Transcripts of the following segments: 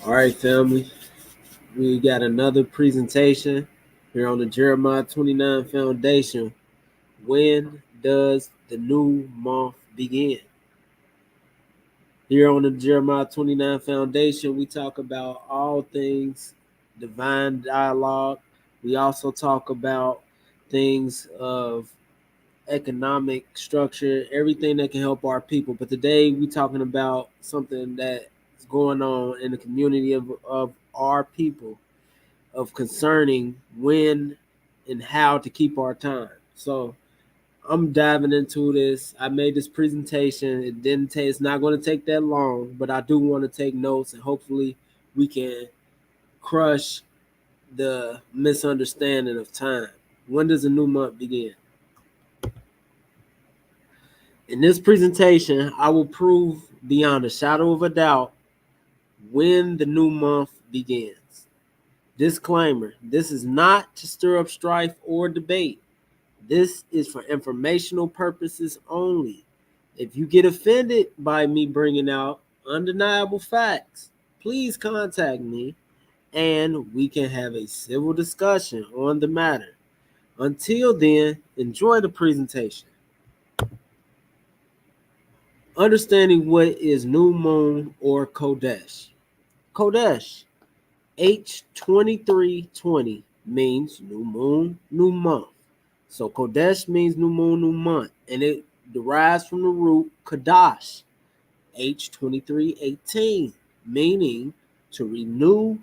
All right, family. We got another presentation here on the Jeremiah 29 Foundation. When does the new month begin? Here on the Jeremiah 29 Foundation, we talk about all things divine dialogue. We also talk about things of economic structure, everything that can help our people. But today we're talking about something that's going on in the community of our people, of concerning when and how to keep our time. So I'm diving into this. I made this presentation. It didn't take. It's not going to take that long, but I do want to take notes, and hopefully we can crush the misunderstanding of time. When does a new month begin? In this presentation, I will prove beyond a shadow of a doubt when the new month begins. Disclaimer: this is not to stir up strife or debate. This is for informational purposes only. If you get offended by me bringing out undeniable facts, please contact me and we can have a civil discussion on the matter. Until then, enjoy the presentation. Understanding what is new moon or Kodesh. Kodesh, H2320 means new moon, new month. So Kodesh means new moon, new month, and it derives from the root Kadash, H2318, meaning to renew,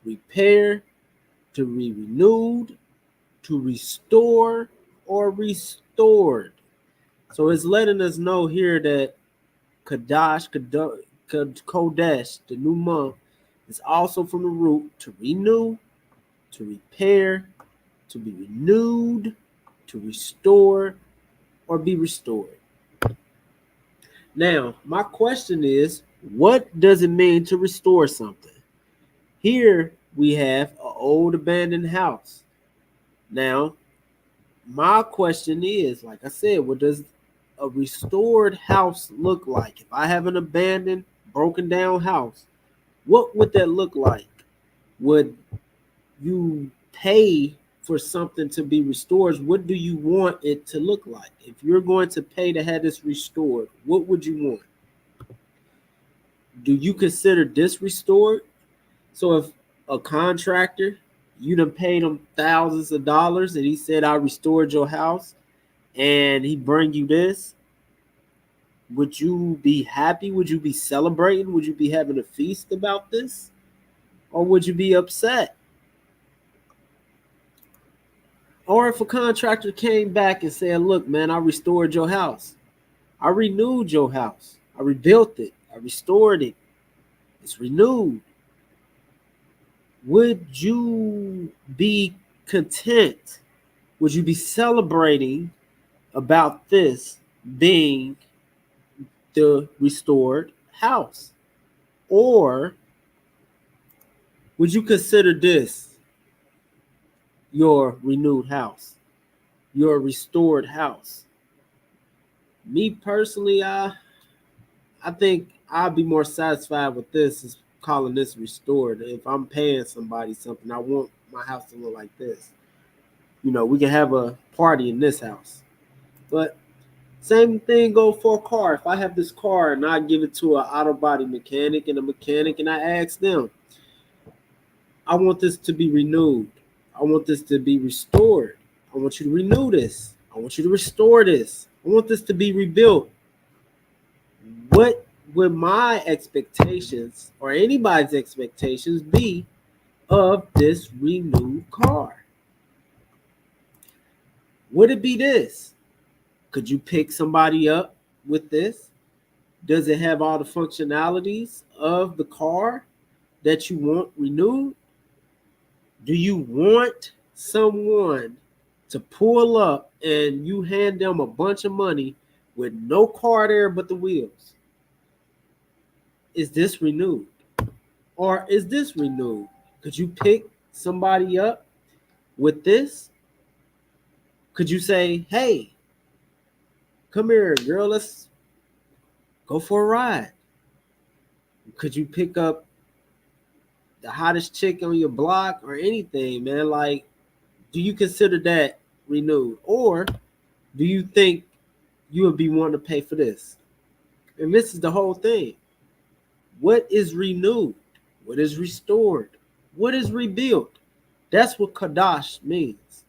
repair, to be renewed, to restore, or restored. So it's letting us know here that Kodesh, the new month, is also from the root to renew, to repair, to be renewed, to restore, or be restored. Now, my question is, what does it mean to restore something? Here we have an old abandoned house. Now, my question is, like I said, what does a restored house look like? If I have an abandoned, broken down house, what would that look like? Would you pay for something to be restored? What do you want it to look like? If you're going to pay to have this restored, what would you want? Do you consider this restored? So if a contractor, you done paid him thousands of dollars and he said, I restored your house, and he bring you this, would you be happy? Would you be celebrating? Would you be having a feast about this? Or would you be upset? Or if a contractor came back and said, look, man, I restored your house. I renewed your house. I rebuilt it. I restored it. It's renewed. Would you be content? Would you be celebrating about this being the restored house? Or would you consider this your renewed house, your restored house? Me personally, I think I'd be more satisfied with this as calling this restored. If I'm paying somebody something, I want my house to look like this. You know, we can have a party in this house. But same thing go for a car. If I have this car and I give it to an auto body mechanic and a mechanic and I ask them, I want this to be renewed. I want this to be restored. I want you to renew this. I want you to restore this. I want this to be rebuilt. What would my expectations or anybody's expectations be of this renewed car? Would it be this? Could you pick somebody up with this? Does it have all the functionalities of the car that you want renewed? Do you want someone to pull up and you hand them a bunch of money with no car there but the wheels? Is this renewed? Or is this renewed? Could you pick somebody up with this? Could you say, hey, come here, girl, let's go for a ride? Could you pick up the hottest chick on your block or anything, man. Like, do you consider that renewed? Or do you think you would be wanting to pay for this? And this is the whole thing. What is renewed? What is restored? What is rebuilt? That's what Kadash means.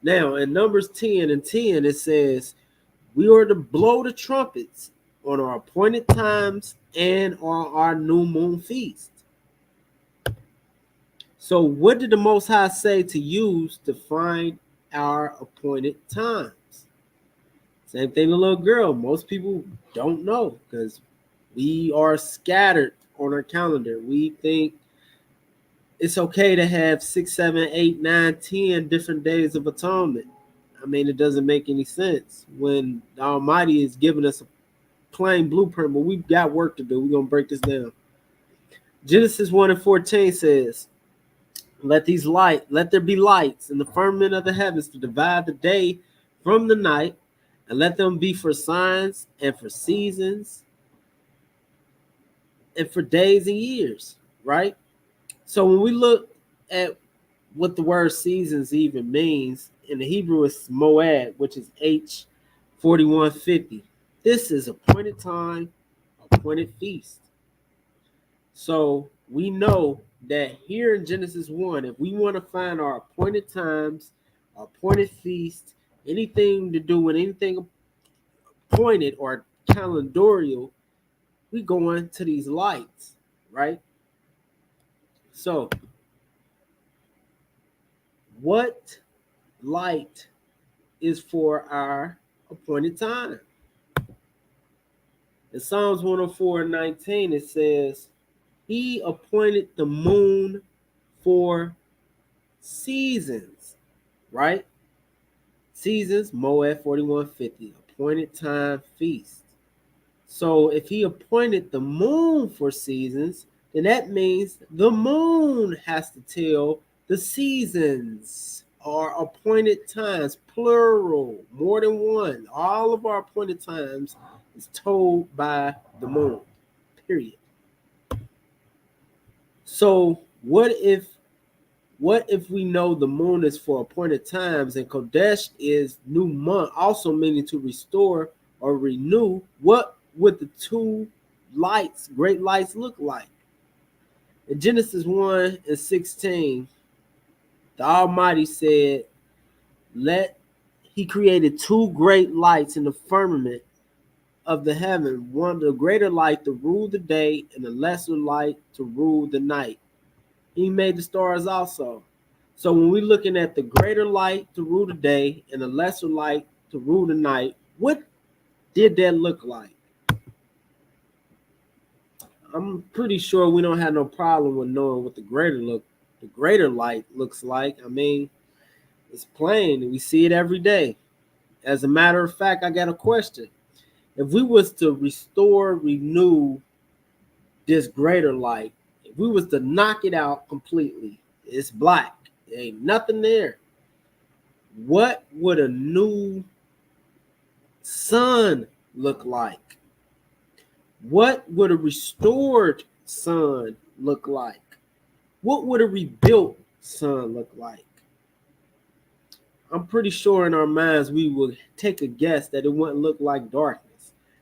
Now, in Numbers 10 and 10, it says, we are to blow the trumpets on our appointed times and on our new moon feast. So, what did the Most High say to use to find our appointed times? Same thing, the little girl. Most people don't know because we are scattered on our calendar. We think it's okay to have 6, 7, 8, 9, 10 different days of atonement. I mean, it doesn't make any sense when the Almighty is giving us a plain blueprint, but we've got work to do. We're going to break this down. Genesis 1 and 14 says, let there be lights in the firmament of the heavens to divide the day from the night, and let them be for signs and for seasons and for days and years, right? So when we look at what the word seasons even means, in the Hebrew it's moed, which is H4150. This is appointed time, appointed feast. So we know that here in Genesis 1, if we want to find our appointed times, our appointed feast, anything to do with anything appointed or calendarial, we go into these lights, right? So what light is for our appointed time? In Psalms 104 and 19, it says, he appointed the moon for seasons, right? Seasons, Moed 4150, appointed time feast. So if he appointed the moon for seasons, then that means the moon has to tell the seasons or appointed times, plural, more than one. All of our appointed times is told by the moon, period. So what if we know the moon is for appointed times and Kodesh is new month, also meaning to restore or renew? What would the two lights, great lights, look like? In Genesis 1 and 16, the Almighty said, he created two great lights in the firmament of the heaven, one the greater light to rule the day and the lesser light to rule the night. He made the stars also. So when we're looking at the greater light to rule the day and the lesser light to rule the night, what did that look like? I'm pretty sure we don't have no problem with knowing what the greater light looks like. I mean, it's plain. We see it every day. As a matter of fact, I got a question. If we was to restore, renew this greater light, if we was to knock it out completely, it's black. There ain't nothing there. What would a new sun look like? What would a restored sun look like? What would a rebuilt sun look like? I'm pretty sure in our minds we would take a guess that it wouldn't look like darkness.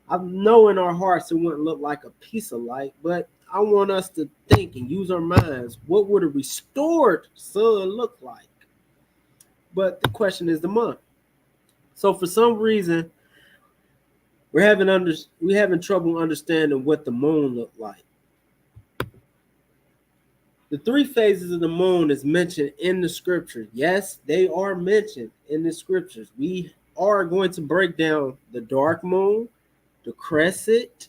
I know in our hearts it wouldn't look like a piece of light, but I want us to think and use our minds. What would a restored sun look like? But the question is the month. So for some reason, we're having trouble understanding what the moon looked like. The three phases of the moon is mentioned in the scripture. Yes, they are mentioned in the scriptures. We are going to break down the dark moon, the crescent,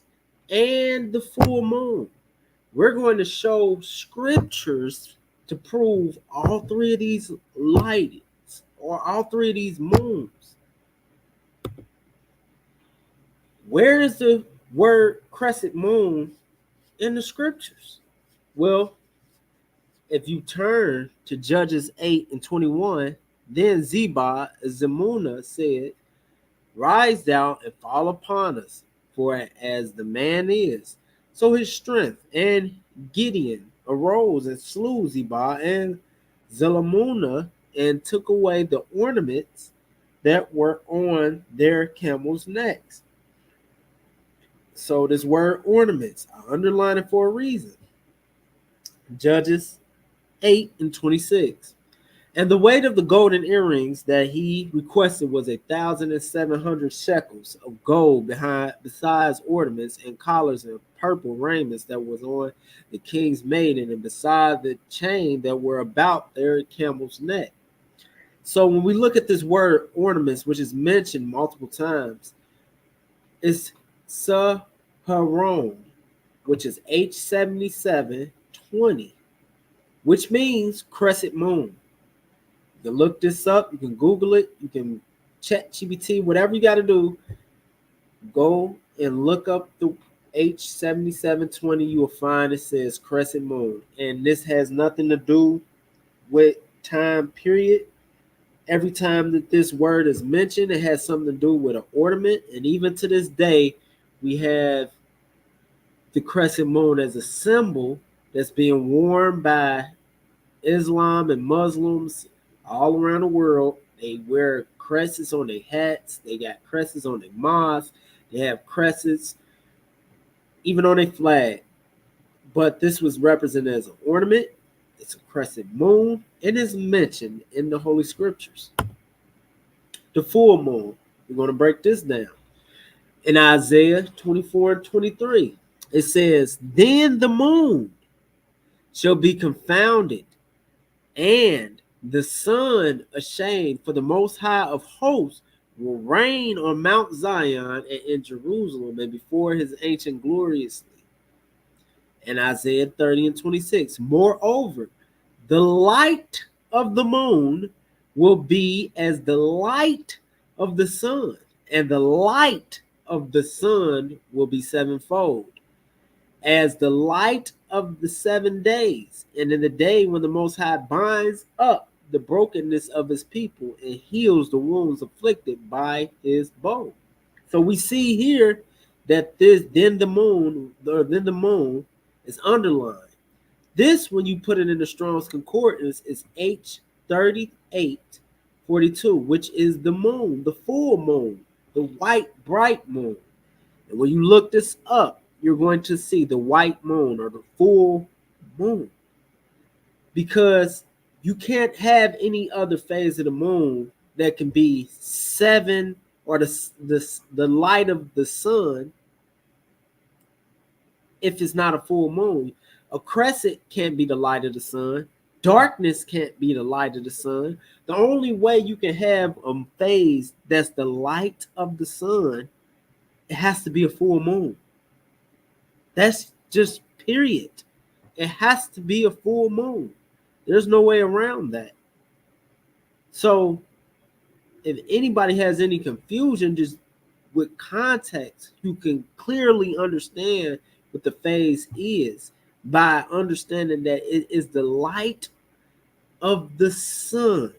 and the full moon. We're going to show scriptures to prove all three of these lightings or all three of these moons. Where is the word crescent moon in the scriptures? Well, if you turn to Judges 8 and 21, then Zemuna said, rise thou and fall upon us, for as the man is, so his strength. And Gideon arose and slew Zebah and Zalmunna and took away the ornaments that were on their camels' necks. So this word ornaments, I underline it for a reason. Judges 8 and 26. And the weight of the golden earrings that he requested was 1,700 shekels of gold besides ornaments and collars and purple raiments that was on the king's maiden, and beside the chain that were about their camel's neck. So when we look at this word ornaments, which is mentioned multiple times, it's Saharon, which is H7720, which means crescent moon. You can look this up. You can Google it. You can ChatGPT, whatever you got to do. Go and look up the H7720. You will find it says crescent moon. And this has nothing to do with time period. Every time that this word is mentioned, it has something to do with an ornament. And even to this day, we have the crescent moon as a symbol that's being worn by Islam and Muslims all around the world. They wear crescents on their hats. They got crescents on their mosques. They have crescents even on their flag. But this was represented as an ornament. It's a crescent moon. It is mentioned in the Holy Scriptures. The full moon. We're going to break this down. In Isaiah 24 and 23, it says, "Then the moon shall be confounded, and the sun ashamed, for the Most High of hosts will reign on Mount Zion and in Jerusalem and before his ancient gloriously." And Isaiah 30 and 26, "Moreover, the light of the moon will be as the light of the sun, and the light of the sun will be sevenfold, as the light of the 7 days, and in the day when the Most High binds up the brokenness of his people and heals the wounds afflicted by his bow." So we see here that then the moon is underlined. This, when you put it in the Strong's Concordance, is H3842, which is the moon, the full moon, the white bright moon. And when you look this up, you're going to see the white moon or the full moon, because you can't have any other phase of the moon that can be 7 or the light of the sun if it's not a full moon. A crescent can't be the light of the sun. Darkness can't be the light of the sun. The only way you can have a phase that's the light of the sun, it has to be a full moon. That's just period. It has to be a full moon. There's no way around that. So if anybody has any confusion, just with context, you can clearly understand what the phase is by understanding that it is the light of the sun.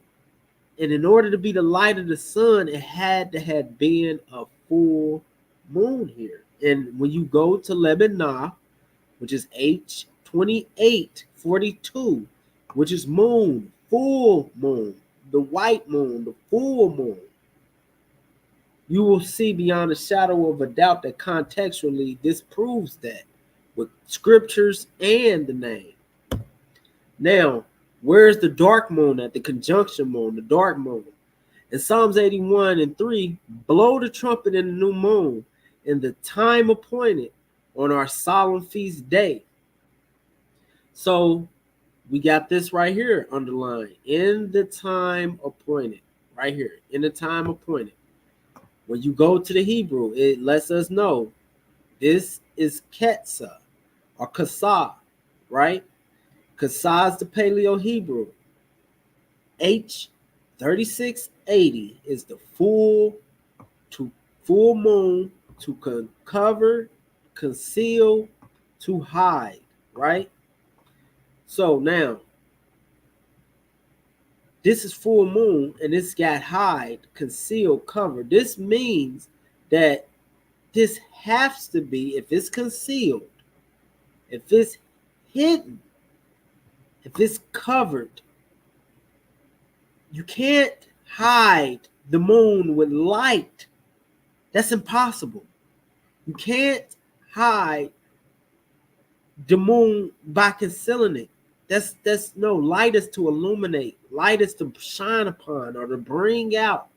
And in order to be the light of the sun, it had to have been a full moon here. And when you go to Lebanon, which is H2842, which is moon, full moon, the white moon, the full moon, you will see beyond a shadow of a doubt that contextually this proves that with scriptures and the name. Now, where's the dark moon at? The conjunction moon, the dark moon. In Psalms 81 and 3, blow the trumpet in the new moon in the time appointed on our solemn feast day. So we got this right here underlined, in the time appointed, right here, in the time appointed. When you go to the Hebrew, it lets us know this is Ketsa or Kasa, right? Kasa is the Paleo Hebrew. H3680 is the full moon, to cover, conceal, to hide, right? So now, this is full moon, and it's got hide, conceal, cover. This means that this has to be, if it's concealed, if it's hidden, if it's covered, you can't hide the moon with light. That's impossible. You can't hide the moon by concealing it. That's no, light is to illuminate, light is to shine upon or to bring out.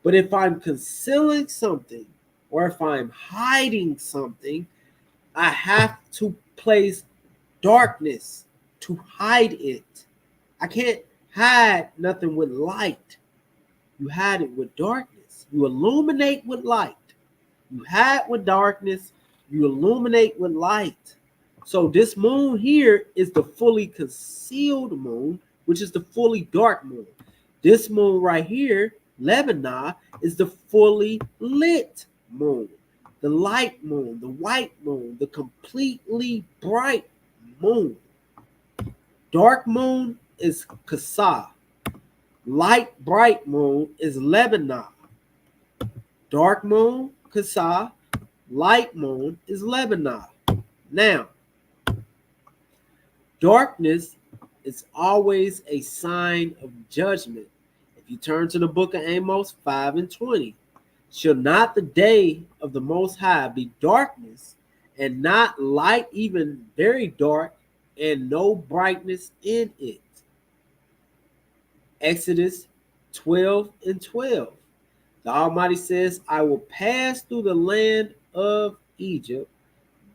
But if I'm concealing something or if I'm hiding something, I have to place darkness to hide it. I can't hide nothing with light. You hide it with darkness. You illuminate with light. You hide with darkness. You illuminate with light. So this moon here is the fully concealed moon, which is the fully dark moon. This moon right here, Lebanon, is the fully lit moon, the light moon, the white moon, the completely bright moon. Dark moon is Kasah. Light bright moon is Lebanon. Dark moon, Kasah. Light moon is Lebanon. Now, darkness is always a sign of judgment. If you turn to the book of Amos 5:20, shall not the day of the Most High be darkness, and not light, even very dark, and no brightness in it? Exodus 12:12. The Almighty says, I will pass through the land of Egypt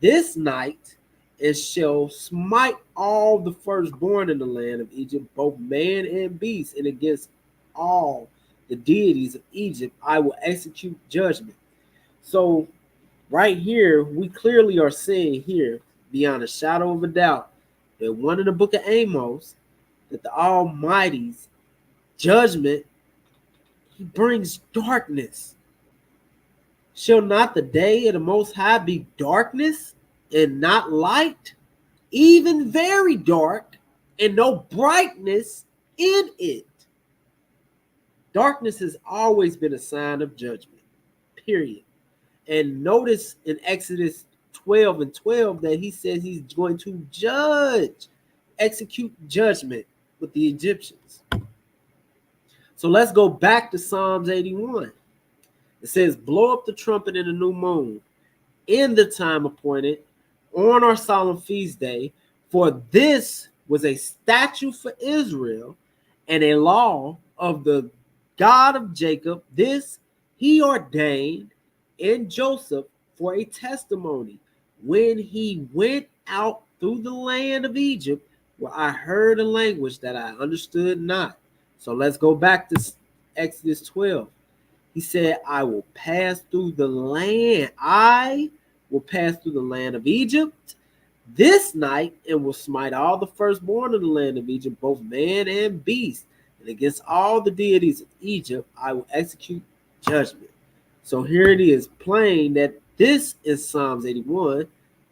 this night, and shall smite all the firstborn in the land of Egypt, both man and beast, and against all the deities of Egypt I will execute judgment. So right here, we clearly are seeing here, beyond a shadow of a doubt, that one in the book of Amos, that the Almighty's judgment, he brings darkness. Shall not the day of the Most High be darkness and not light, even very dark, and no brightness in it? Darkness has always been a sign of judgment, period. And notice in Exodus 12:12 that he says he's going to execute judgment with the Egyptians. So let's go back to Psalms 81. It says, blow up the trumpet in the new moon, in the time appointed, on our solemn feast day, for this was a statute for Israel and a law of the God of Jacob. This he ordained in Joseph for a testimony when he went out through the land of Egypt, where I heard a language that I understood not. So let's go back to Exodus 12. He said, I will pass through the land. I will pass through the land of Egypt this night, and will smite all the firstborn in the land of Egypt, both man and beast. And against all the deities of Egypt, I will execute judgment. So here it is, plain that this is Psalms 81.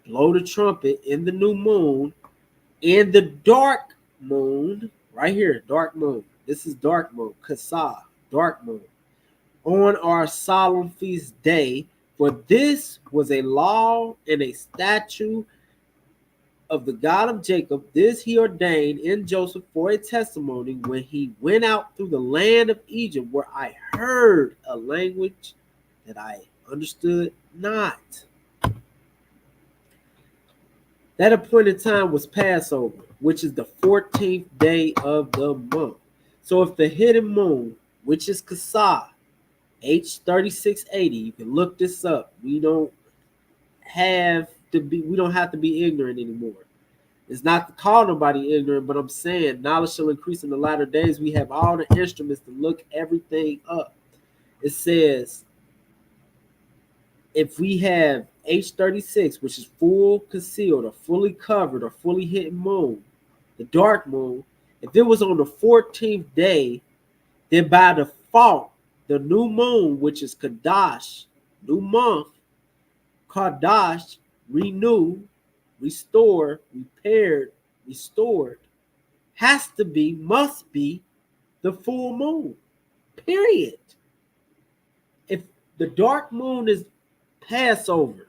Blow the trumpet in the new moon, in the dark moon, right here, dark moon. This is dark moon, Kasah, dark moon. On our solemn feast day, for this was a law and a statute of the God of Jacob. This he ordained in Joseph for a testimony when he went out through the land of Egypt, where I heard a language that I understood not. That appointed time was Passover, which is the 14th day of the month. So if the hidden moon, which is Kasah, H3680, you can look this up. We don't have to be ignorant anymore. It's not to call nobody ignorant, but I'm saying knowledge shall increase in the latter days. We have all the instruments to look everything up. It says if we have H36, which is full concealed or fully covered or fully hidden moon, the dark moon, if it was on the 14th day, then by default, the new moon, which is Kadash, new month, Kadash, renew, restore, repaired, restored, must be the full moon, period. If the dark moon is Passover,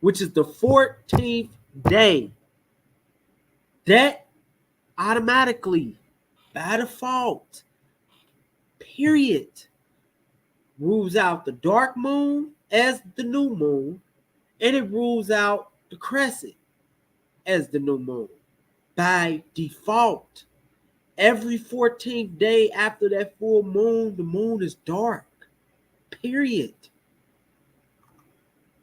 which is the 14th day, that automatically, by default, period. Rules out the dark moon as the new moon, and it rules out the crescent as the new moon. By default, every 14th day after that full moon, the moon is dark. Period.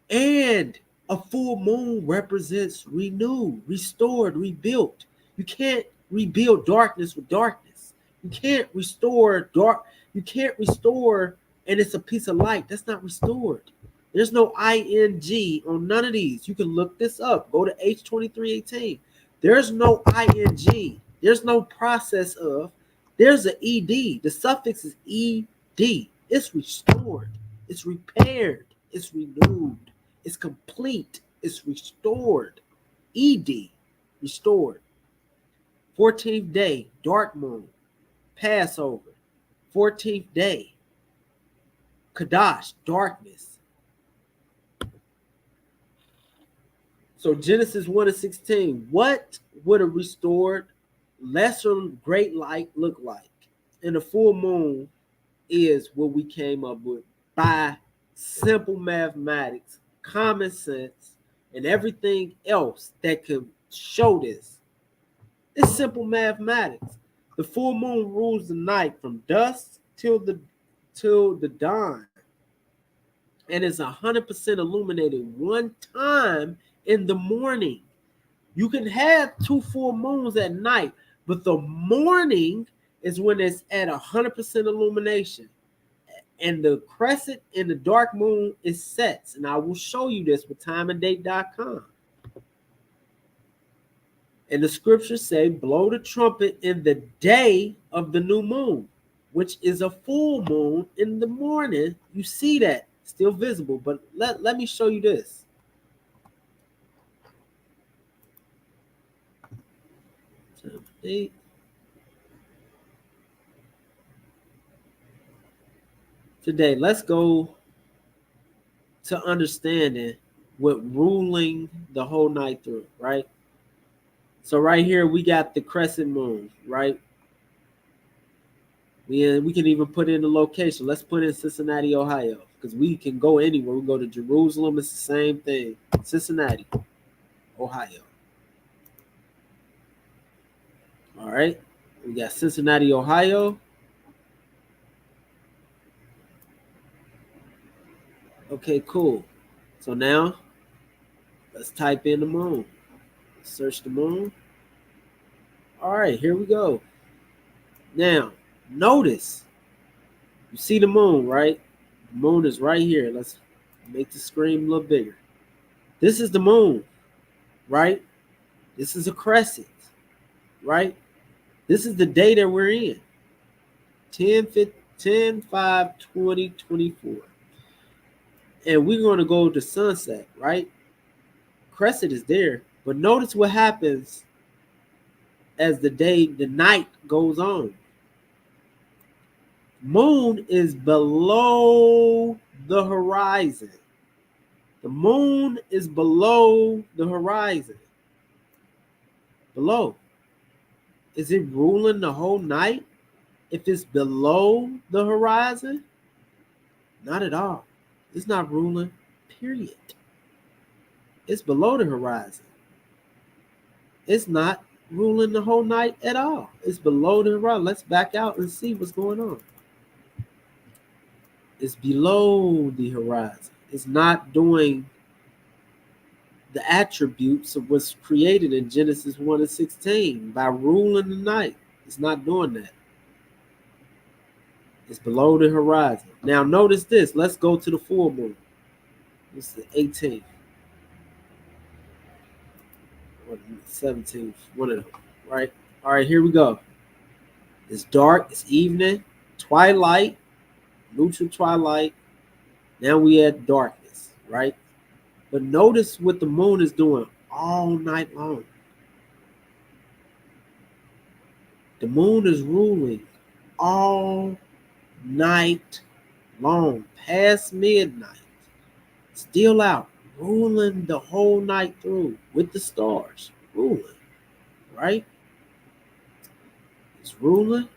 And a full moon represents renewed, restored, rebuilt. You can't rebuild darkness with darkness. You can't restore dark. You can't restore and it's a piece of light. That's not restored. There's no ing on none of these. You can look this up. Go to H2318. There's no ing. There's no process of. There's an ed. The suffix is ed. It's restored. It's repaired. It's renewed. It's complete. It's restored. Ed. Restored. 14th day, dark moon. Passover. 14th day. Kadash, darkness. So Genesis 1:16. What would a restored lesser great light look like? And the full moon is what we came up with by simple mathematics, common sense, and everything else that could show this. It's simple mathematics. The full moon rules the night from dusk till the dawn, and is 100% illuminated one time in the morning. You can have two full moons at night, but the morning is when it's at 100% illumination. And the crescent and the dark moon is sets. And I will show you this with timeanddate.com. And the scriptures say, blow the trumpet in the day of the new moon, which is a full moon in the morning. You see that still visible, but let me show you this. Today, let's go to understanding what ruling the whole night through, right? So right here, we got the crescent moon, right? We can even put in the location. Let's put in Cincinnati, Ohio, because we can go anywhere. We go to Jerusalem, it's the same thing. Cincinnati, Ohio. All right, we got Cincinnati, Ohio. Okay, cool. So now, let's type in the moon. Search the moon. All right, here we go. Now, notice, you see the moon, right? The moon is right here. Let's make the screen a little bigger. This is the moon, right? This is a crescent, right? This is the day that we're in. 10/5/2024. And we're going to go to sunset, right? Crescent is there. But notice what happens as the night goes on. Moon is below the horizon. The moon is below the horizon. Below. Is it ruling the whole night if it's below the horizon? Not at all. It's not ruling, period. It's below the horizon. It's not ruling the whole night at all. It's below the horizon. Let's back out and see what's going on. It's below the horizon. It's not doing the attributes of what's created in Genesis 1:16 by ruling the night. It's not doing that. It's below the horizon. Now notice this. Let's go to the full moon. It's the 18th or 17th, one of them, right? All right, here we go. It's dark. It's evening, twilight, neutral twilight. Now we at darkness, right? But notice what the moon is doing all night long. The moon is ruling all night long, past midnight. Still out, ruling the whole night through with the stars, ruling, right? It's ruling.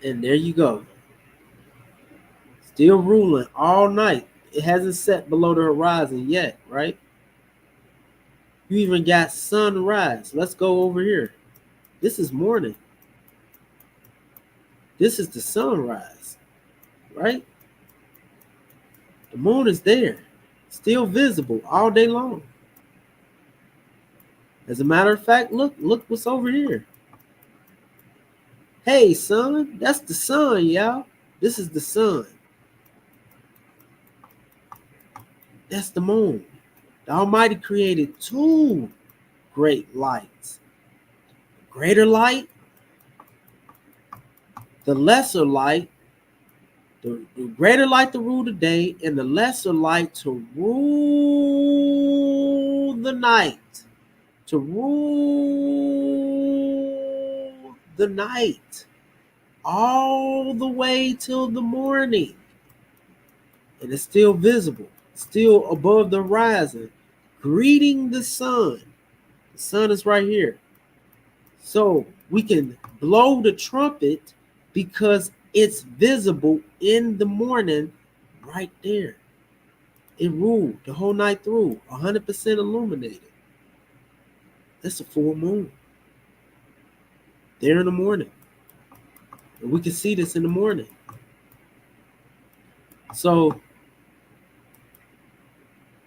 And there you go. Still ruling all night. It hasn't set below the horizon yet, right? You even got sunrise. Let's go over here. This is morning. This is the sunrise, right? The moon is there, still visible all day long. As a matter of fact, look what's over here. Hey, sun, that's the sun, y'all. This is the sun. That's the moon. The Almighty created two great lights. Greater light, the lesser light, the greater light to rule the day, and the lesser light to rule the night. To rule the night all the way till the morning. And it's still visible, still above the horizon, greeting the sun. The sun is right here. So we can blow the trumpet because it's visible in the morning right there. It ruled the whole night through, 100% illuminated. That's a full moon. There in the morning. And we can see this in the morning. So,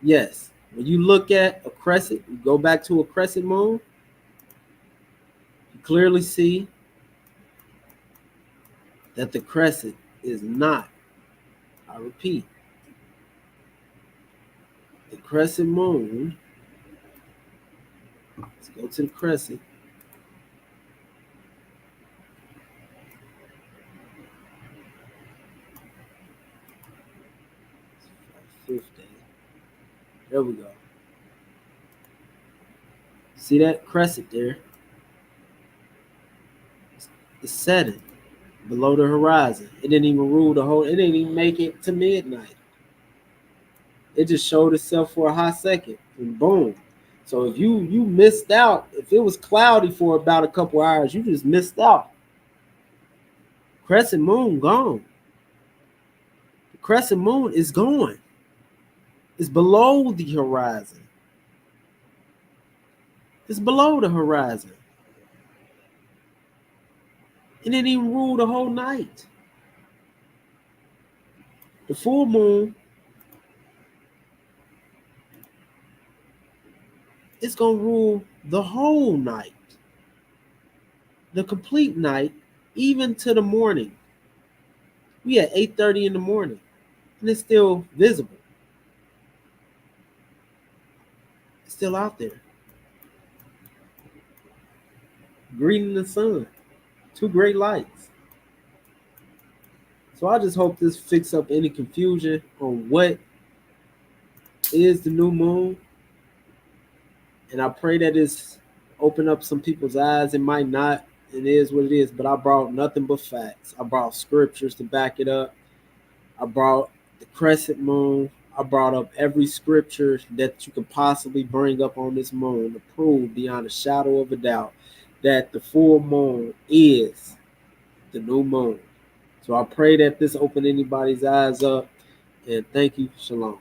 yes, when you look at a crescent, you go back to a crescent moon, you clearly see that the crescent is not, I repeat, the crescent moon. Let's go to the crescent. Fifth day. There we go. See that crescent there? It's setting below the horizon. It didn't even rule the whole, it didn't even make it to midnight. It just showed itself for a hot second and boom. So if you missed out, if it was cloudy for about a couple hours, you just missed out. Crescent moon gone. The crescent moon is gone. It's below the horizon. It's below the horizon. It didn't even rule the whole night. The full moon, it's going to rule the whole night. The complete night, even to the morning. We at 8:30 in the morning, and it's still visible. It's still out there. Greeting the sun. Two great lights. So I just hope this fixes up any confusion on what is the new moon. And I pray that it's open up some people's eyes. It might not. It is what it is. But I brought nothing but facts. I brought scriptures to back it up. I brought the crescent moon. I brought up every scripture that you could possibly bring up on this moon to prove beyond a shadow of a doubt that the full moon is the new moon. So I pray that this opened anybody's eyes up. And thank you. Shalom.